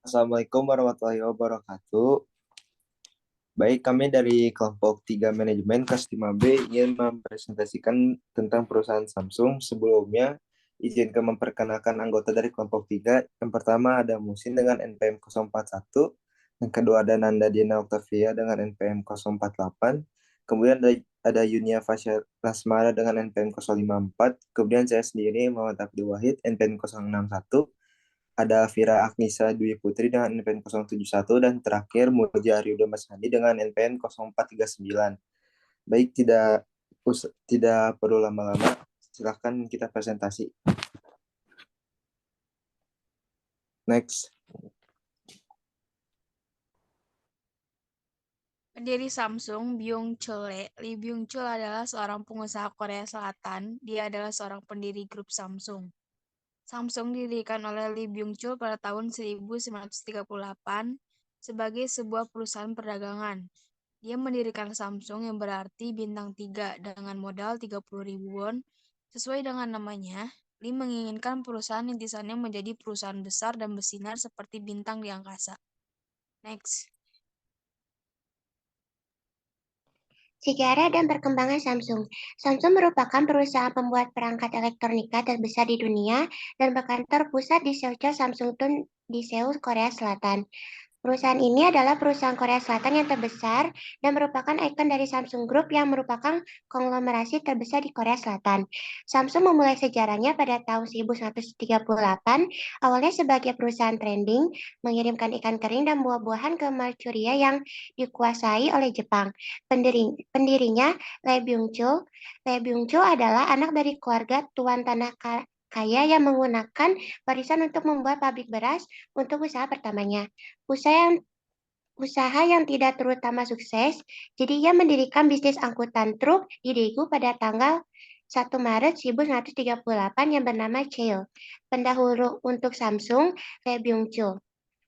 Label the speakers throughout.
Speaker 1: Assalamualaikum warahmatullahi wabarakatuh. Baik, kami dari kelompok 3 Manajemen Kelas 5B ingin mempresentasikan tentang perusahaan Samsung. Sebelumnya, izinkan memperkenalkan anggota dari kelompok 3. Yang pertama ada Musin dengan NPM 041. Yang kedua ada Nanda Dina Octavia dengan NPM 048. Kemudian ada Yunia Fasya Lasmara dengan NPM 054. Kemudian saya sendiri Muhammad Abdul Wahid NPM 061. Ada Vira Agnisa Dwi Putri dengan NPM 071 dan terakhir Muja Aryuda Mas Hadi dengan NPM 0439. Baik, tidak perlu lama-lama. Silahkan kita presentasi. Next.
Speaker 2: Pendiri Samsung, Byung-chul Lee. Lee Byung-chul adalah seorang pengusaha Korea Selatan. Dia adalah seorang pendiri grup Samsung. Samsung didirikan oleh Lee Byung-chul pada tahun 1938 sebagai sebuah perusahaan perdagangan. Dia mendirikan Samsung yang berarti bintang 3 dengan modal 30.000 won. Sesuai dengan namanya, Lee menginginkan perusahaan rintisannya menjadi perusahaan besar dan bersinar seperti bintang di angkasa. Next.
Speaker 3: Sejarah dan perkembangan Samsung. Samsung merupakan perusahaan pembuat perangkat elektronika terbesar di dunia dan berkantor pusat di Seoul, Samsung-tun di Seoul, Korea Selatan. Perusahaan ini adalah perusahaan Korea Selatan yang terbesar dan merupakan ikon dari Samsung Group yang merupakan konglomerasi terbesar di Korea Selatan. Samsung memulai sejarahnya pada tahun 1938, awalnya sebagai perusahaan trading, mengirimkan ikan kering dan buah-buahan ke Manchuria yang dikuasai oleh Jepang. Pendirinya, Lee Byung-chul. Lee Byung-chul adalah anak dari keluarga tuan tanah kaya yang menggunakan warisan untuk membuat pabrik beras untuk usaha pertamanya. Usaha yang tidak terutama sukses, jadi ia mendirikan bisnis angkutan truk di Daegu pada tanggal 1 Maret 1938 yang bernama Cheil. Pendahulu untuk Samsung, Lee Byung-chul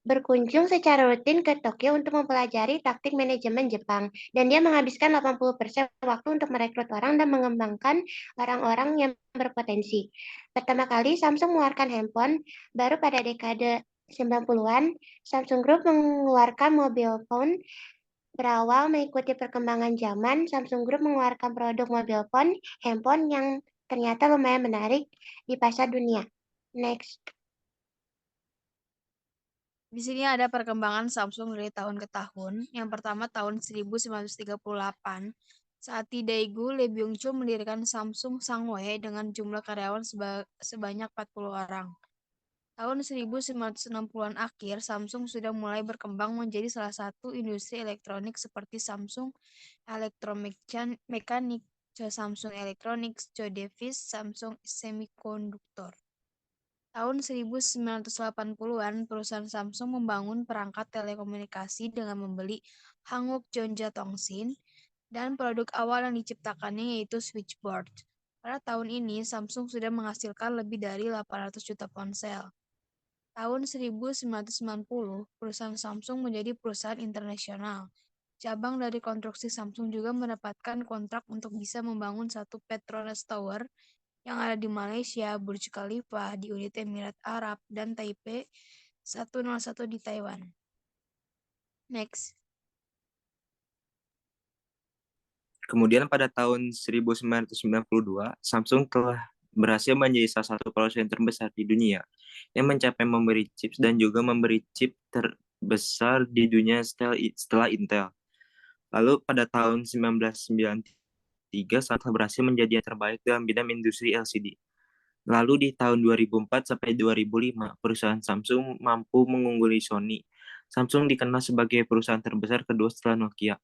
Speaker 3: berkunjung secara rutin ke Tokyo untuk mempelajari taktik manajemen Jepang, dan dia menghabiskan 80% waktu untuk merekrut orang dan mengembangkan orang-orang yang berpotensi. Pertama kali Samsung mengeluarkan handphone baru pada dekade 90-an. Samsung Group mengeluarkan mobile phone berawal mengikuti perkembangan zaman. Samsung Group mengeluarkan produk mobile phone, handphone yang ternyata lumayan menarik di pasar dunia. Next.
Speaker 2: Di sini ada perkembangan Samsung dari tahun ke tahun. Yang pertama tahun 1938, saat di Daegu, Lee Byung-chul mendirikan Samsung Sangwei dengan jumlah karyawan sebanyak 40 orang. Tahun 1960-an akhir, Samsung sudah mulai berkembang menjadi salah satu industri elektronik seperti Samsung Electromechanics, Samsung Electronics, Device, Samsung Semiconductor. Tahun 1980-an, perusahaan Samsung membangun perangkat telekomunikasi dengan membeli Hanguk Jonja Tongsin, dan produk awal yang diciptakannya yaitu switchboard. Pada tahun ini, Samsung sudah menghasilkan lebih dari 800 juta ponsel. Tahun 1990, perusahaan Samsung menjadi perusahaan internasional. Cabang dari konstruksi Samsung juga mendapatkan kontrak untuk bisa membangun satu Petronas Tower yang ada di Malaysia, Burj Khalifa di Uni Emirat Arab, dan Taipei 101 di Taiwan. Next.
Speaker 1: Kemudian pada tahun 1992, Samsung telah berhasil menjadi salah satu perusahaan terbesar di dunia yang mencapai memberi chips dan juga memberi chip terbesar di dunia setelah Intel. Lalu pada tahun 1993, Samsung berhasil menjadi yang terbaik dalam bidang industri LCD. Lalu di tahun 2004 sampai 2005, perusahaan Samsung mampu mengungguli Sony. Samsung dikenal sebagai perusahaan terbesar kedua setelah Nokia.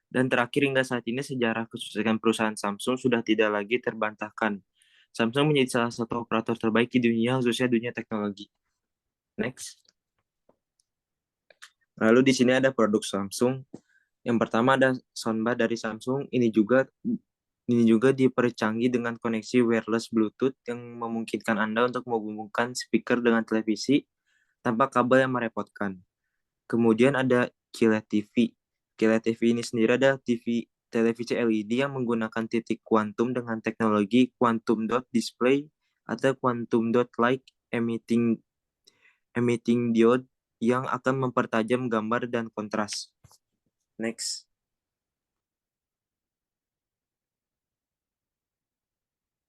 Speaker 1: Dan terakhir hingga saat ini sejarah kesuksesan perusahaan Samsung sudah tidak lagi terbantahkan. Samsung menjadi salah satu operator terbaik di dunia, khususnya dunia teknologi. Next. Lalu di sini ada produk Samsung. Yang pertama ada soundbar dari Samsung. Ini juga dipercanggih dengan koneksi wireless Bluetooth yang memungkinkan Anda untuk menghubungkan speaker dengan televisi tanpa kabel yang merepotkan. Kemudian ada QLED TV. QLED TV ini sendiri ada televisi LED yang menggunakan titik kuantum dengan teknologi quantum dot display atau quantum dot light emitting diode yang akan mempertajam gambar dan kontras. Next.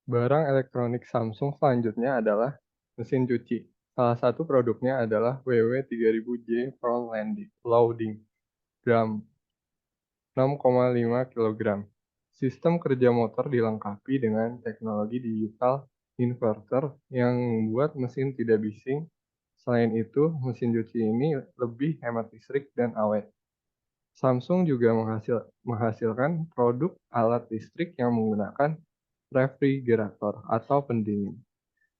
Speaker 4: Barang elektronik Samsung selanjutnya adalah mesin cuci. Salah satu produknya adalah WW3000J Front Loading Drum 6,5 kg. Sistem kerja motor dilengkapi dengan teknologi digital inverter yang membuat mesin tidak bising. Selain itu, mesin cuci ini lebih hemat listrik dan awet. Samsung juga menghasilkan produk alat listrik yang menggunakan refrigerator atau pendingin,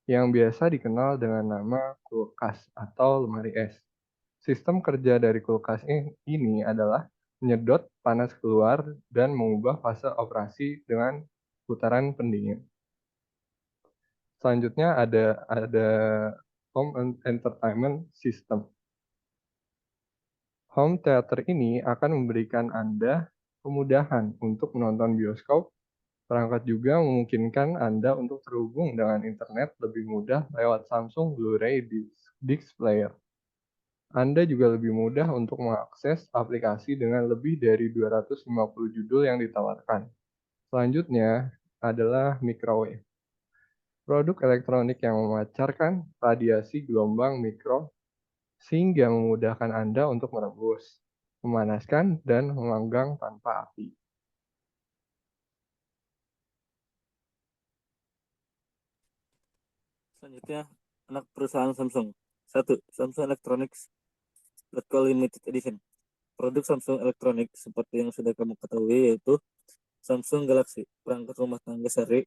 Speaker 4: yang biasa dikenal dengan nama kulkas atau lemari es. Sistem kerja dari kulkas ini adalah menyedot panas keluar dan mengubah fase operasi dengan putaran pendingin. Selanjutnya ada home entertainment system. Home theater ini akan memberikan Anda kemudahan untuk menonton bioskop. Perangkat juga memungkinkan Anda untuk terhubung dengan internet lebih mudah lewat Samsung Blu-ray Disc Player. Anda juga lebih mudah untuk mengakses aplikasi dengan lebih dari 250 judul yang ditawarkan. Selanjutnya adalah microwave. Produk elektronik yang memancarkan radiasi gelombang mikro sehingga memudahkan Anda untuk merebus, memanaskan, dan memanggang tanpa api.
Speaker 5: Selanjutnya, anak perusahaan Samsung. 1. Samsung Electronics Limited Edition. Produk Samsung Electronics seperti yang sudah kamu ketahui yaitu Samsung Galaxy, perangkat rumah tangga seri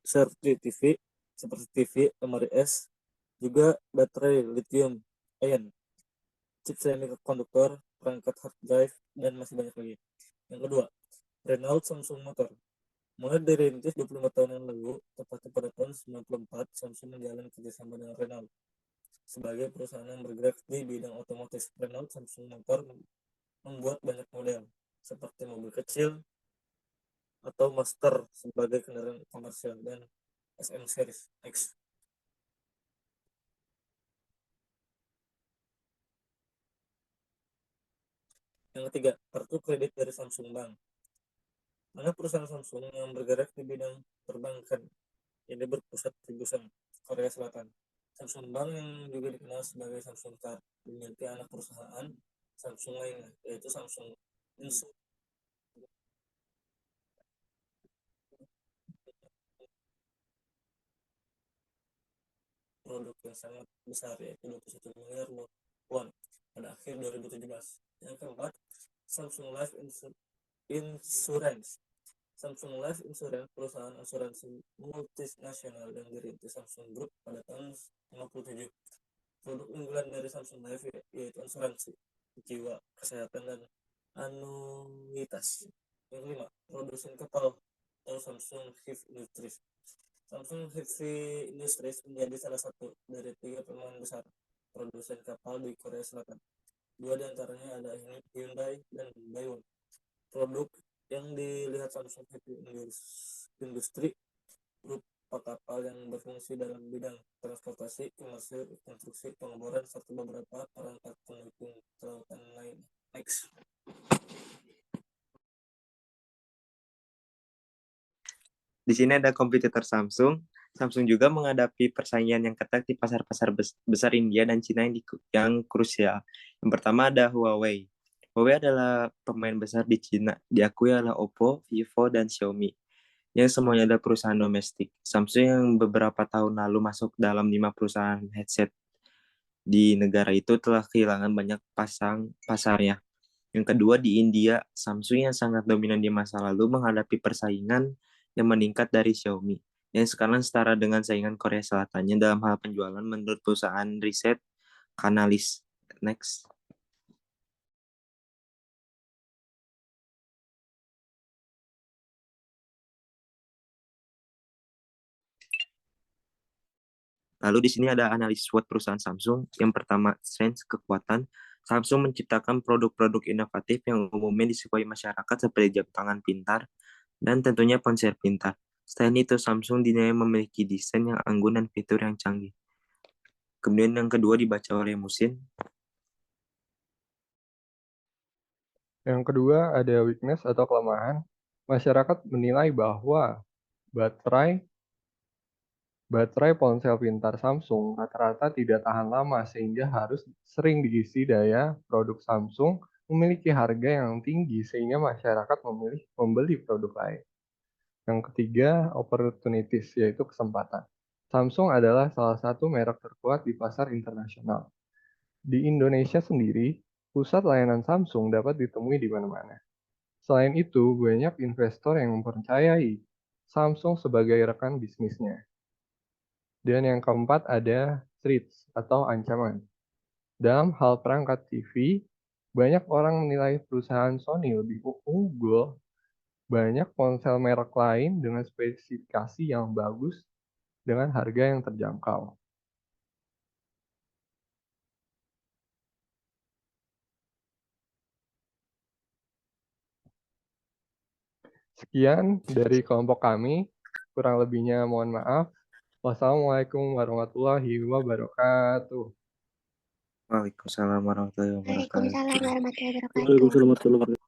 Speaker 5: TV, seperti TV, lemari es, juga baterai lithium ion, chip semikonduktor, perangkat hard drive, dan masih banyak lagi. Yang kedua, Renault Samsung Motor. Mulai dari rintis 25 tahun yang lalu, tepatnya pada tahun 94, Samsung menjalin kerjasama dengan Renault. Sebagai perusahaan yang bergerak di bidang otomotif, Renault Samsung Motor membuat banyak model, seperti mobil kecil atau Master sebagai kendaraan komersial dan SM Series X. Yang ketiga, kartu kredit dari Samsung Bank. Mana perusahaan Samsung yang bergerak di bidang perbankan, ini berpusat di Busan, Korea Selatan. Samsung Bank yang juga dikenal sebagai Samsung Card dimiliki anak perusahaan Samsung lainnya, yaitu Samsung Insu. Produk yang sangat besar, yaitu 21 miliar won pada akhir 2017. Yang keempat, Samsung Life Insurance. Samsung Life Insurance, perusahaan asuransi multinasional yang dirintis Samsung Group pada tahun 1957. Produk unggulan dari Samsung Life yaitu asuransi jiwa, kesehatan, dan anuitas. Yang kelima, produsen kapal atau Samsung Heavy Industries. Samsung Heavy Industries menjadi salah satu dari 3 pemain besar produsen kapal di Korea Selatan. 2 diantaranya ada Hyundai dan Daewoo. Produk yang dilihat Samsung Heavy Industry berupa kapal yang berfungsi dalam bidang transportasi, komersil, konstruksi, pengeboran, serta beberapa perangkat pendukung kelautan lain. Next.
Speaker 1: Di sini ada kompetitor Samsung. Samsung juga menghadapi persaingan yang ketat di pasar-pasar besar India dan Cina yang krusial. Yang pertama ada Huawei. Huawei adalah pemain besar di Cina, diakui oleh Oppo, Vivo, dan Xiaomi, yang semuanya ada perusahaan domestik. Samsung yang beberapa tahun lalu masuk dalam 5 perusahaan headset di negara itu telah kehilangan banyak pasarnya. Yang kedua di India, Samsung yang sangat dominan di masa lalu menghadapi persaingan yang meningkat dari Xiaomi, yang sekarang setara dengan saingan Korea Selatannya dalam hal penjualan menurut perusahaan riset Canalys. Next. Lalu di sini ada analisis SWOT perusahaan Samsung. Yang pertama, strength, kekuatan. Samsung menciptakan produk-produk inovatif yang umumnya disukai masyarakat seperti jam tangan pintar dan tentunya ponsel pintar. Selain itu, Samsung dinilai memiliki desain yang anggun dan fitur yang canggih. Kemudian yang kedua dibaca oleh Musin.
Speaker 4: Yang kedua ada weakness atau kelemahan. Masyarakat menilai bahwa baterai ponsel pintar Samsung rata-rata tidak tahan lama sehingga harus sering diisi daya. Produk Samsung memiliki harga yang tinggi sehingga masyarakat memilih membeli produk lain. Yang ketiga, opportunities, yaitu kesempatan. Samsung adalah salah satu merek terkuat di pasar internasional. Di Indonesia sendiri, pusat layanan Samsung dapat ditemui di mana-mana. Selain itu, banyak investor yang mempercayai Samsung sebagai rekan bisnisnya. Dan yang keempat ada threats atau ancaman. Dalam hal perangkat TV, banyak orang menilai perusahaan Sony lebih unggul. Banyak ponsel merek lain dengan spesifikasi yang bagus dengan harga yang terjangkau. Sekian dari kelompok kami. Kurang lebihnya mohon maaf. Wassalamualaikum warahmatullahi wabarakatuh.
Speaker 1: Waalaikumsalam warahmatullahi wabarakatuh.
Speaker 3: Waalaikumsalam warahmatullahi wabarakatuh.
Speaker 5: Waalaikumsalam warahmatullahi wabarakatuh.